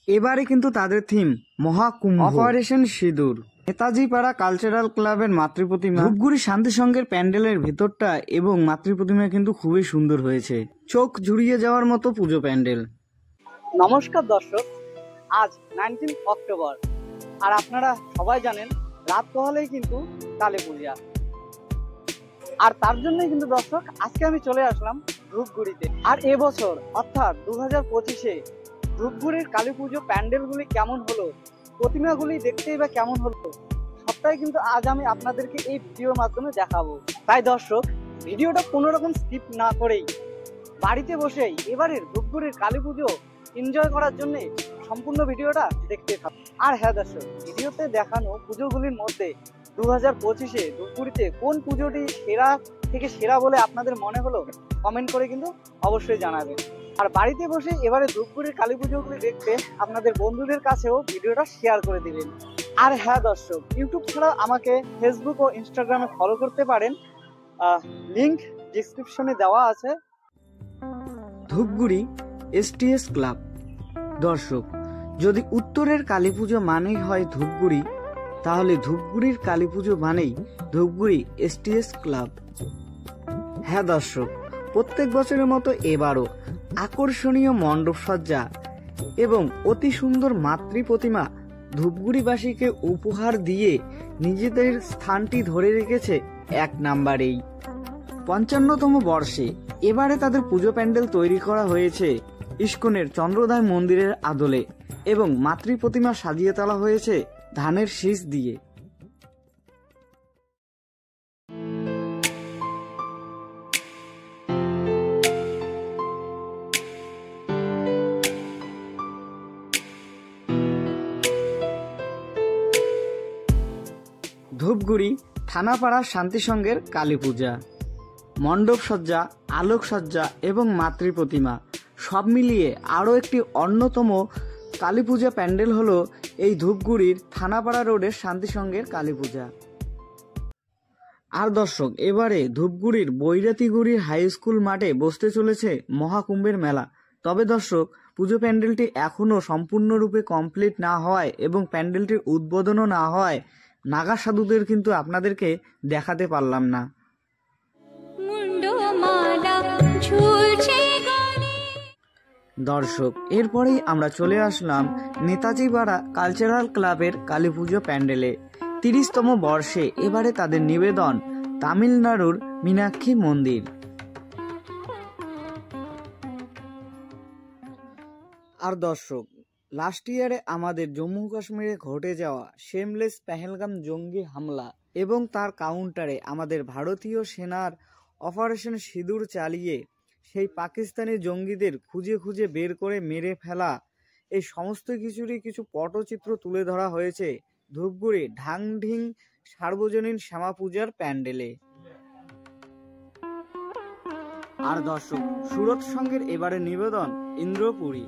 এবারে কিন্তু তাদের থিম মহাকুম্ভ, অপারেশন সিঁদুর। নেতাজি পাড়া কালচারাল ক্লাবের মাতৃপ্রতিমা, ধূপগুড়ি শান্তি সংঘের প্যান্ডেলের ভেতরটা এবং মাতৃপ্রতিমা কিন্তু খুবই সুন্দর হয়েছে, চোখ জুড়িয়ে যাওয়ার মতো পুজো প্যান্ডেল। নমস্কার দর্শক, আজ 19 অক্টোবর, আর আপনারা সবাই জানেন রাত পোহালেই কিন্তু কালী পূজা। আর তার জন্যই কিন্তু দর্শক আজকে আমি চলে আসলাম ধূপগুড়িতে। আর এবছর অর্থাৎ 2025-এ ধূপগুড়ির কালী পুজো প্যান্ডেলগুলি কেমন হলো, প্রতিমাগুলি দেখতেই বা কেমন হলো, সবটাই কিন্তু আজ আমি আপনাদেরকে এই ভিডিওর মাধ্যমে দেখাবো। তাই দর্শক, ভিডিওটা কোনো রকম স্কিপ না করেই বাড়িতে বসেই এবারের ধূপগুড়ির কালী পুজো এনজয় করার জন্য সম্পূর্ণ ভিডিওটা দেখতে থাকুন। আর হ্যাঁ দর্শক, ভিডিওতে দেখানো পুজোগুলির মধ্যে 2025-এ ধূপগুড়িতে কোন পুজোটি সেরা থেকে সেরা বলে আপনাদের মনে হলো কমেন্ট করে কিন্তু অবশ্যই জানাবেন। আর বাড়িতে বসে এবারে ধূপগুড়ির কালী পুজোগুলি দেখতে আপনাদের বন্ধুদের কাছেও ভিডিওটা শেয়ার করে দিবেন। আর হ্যাঁ দর্শক, ইউটিউব ছাড়া আমাকে ফেসবুক ও ইনস্টাগ্রামে ফলো করতে পারেন, লিংক ডেসক্রিপশনে দেওয়া আছে। Dhupguri STS club. দর্শক, যদি উত্তরের কালী পুজো মানেই হয় ধূপগুড়ি, তাহলে ধূপগুড়ির কালী পুজো মানেই ধূপগুড়ি STS ক্লাব। হ্যাঁ দর্শক, প্রত্যেক বছরের মতো এবারও আকর্ষণীয় মণ্ডপসজ্জা এবং অতি সুন্দর মাতৃ প্রতিমা ধূপগুড়িবাসীকে উপহার দিয়ে নিজেদের স্থানটি ধরে রেখেছে এক নাম্বারেই। 55তম বর্ষে এবারে তাদের পুজো প্যান্ডেল তৈরি করা হয়েছে ইস্কনের চন্দ্রোদয় মন্দিরের আদলে এবং মাতৃ প্রতিমা সাজিয়ে তোলা হয়েছে ধানের শীষ দিয়ে। ধূপগুড়ি থানাপাড়া শান্তি সংঘের কালী পূজা, মণ্ডপসজ্জা, আলোকসজ্জা এবং মাতৃ প্রতিমা সব মিলিয়ে আরও একটি অন্যতম কালী পূজা প্যান্ডেল হলো এই ধূপগুড়ির থানাপাড়া রোডের শান্তি সংঘের কালী পূজা। আর দর্শক, এবারে ধূপগুড়ির বৈরাতিগুড়ির হাই স্কুল মাঠে বসতে চলেছে মহাকুম্ভের মেলা। তবে দর্শক, পুজো প্যান্ডেলটি এখনও সম্পূর্ণরূপে কমপ্লিট না হওয়ায় এবং প্যান্ডেলটির উদ্বোধনও না হওয়ায় নাগা সাধুদের কিন্তু আপনাদেরকে দেখাতে পারলাম না। দর্শক, এরপরেই আমরা চলে আসলাম নেতাজি পাড়া কালচারাল ক্লাবের কালী পুজো প্যান্ডেলে। 30তম বর্ষে এবারে তাদের নিবেদন তামিলনাড়ুর মীনাক্ষী মন্দির। আর দর্শক, লাস্ট ইয়ারে আমাদের জম্মু কাশ্মীরে ঘটে যাওয়া শেমলেস পেহেলগাম জঙ্গি হামলা এবং তার কাউন্টারে আমাদের ভারতীয় সেনার অপারেশন সিঁদুর চালিয়ে সেই পাকিস্তানি জঙ্গিদের খুঁজে খুঁজে বের করে মেরে ফেলা, এই সমস্ত কিছুরই কিছু পটচিত্র তুলে ধরা হয়েছে ধূপগুড়ি ঢাংঢিং সার্বজনীন শ্যামা পূজার প্যান্ডেলে। আর দর্শক, সুরত সংঘের এবারে নিবেদন ইন্দ্রপুরী।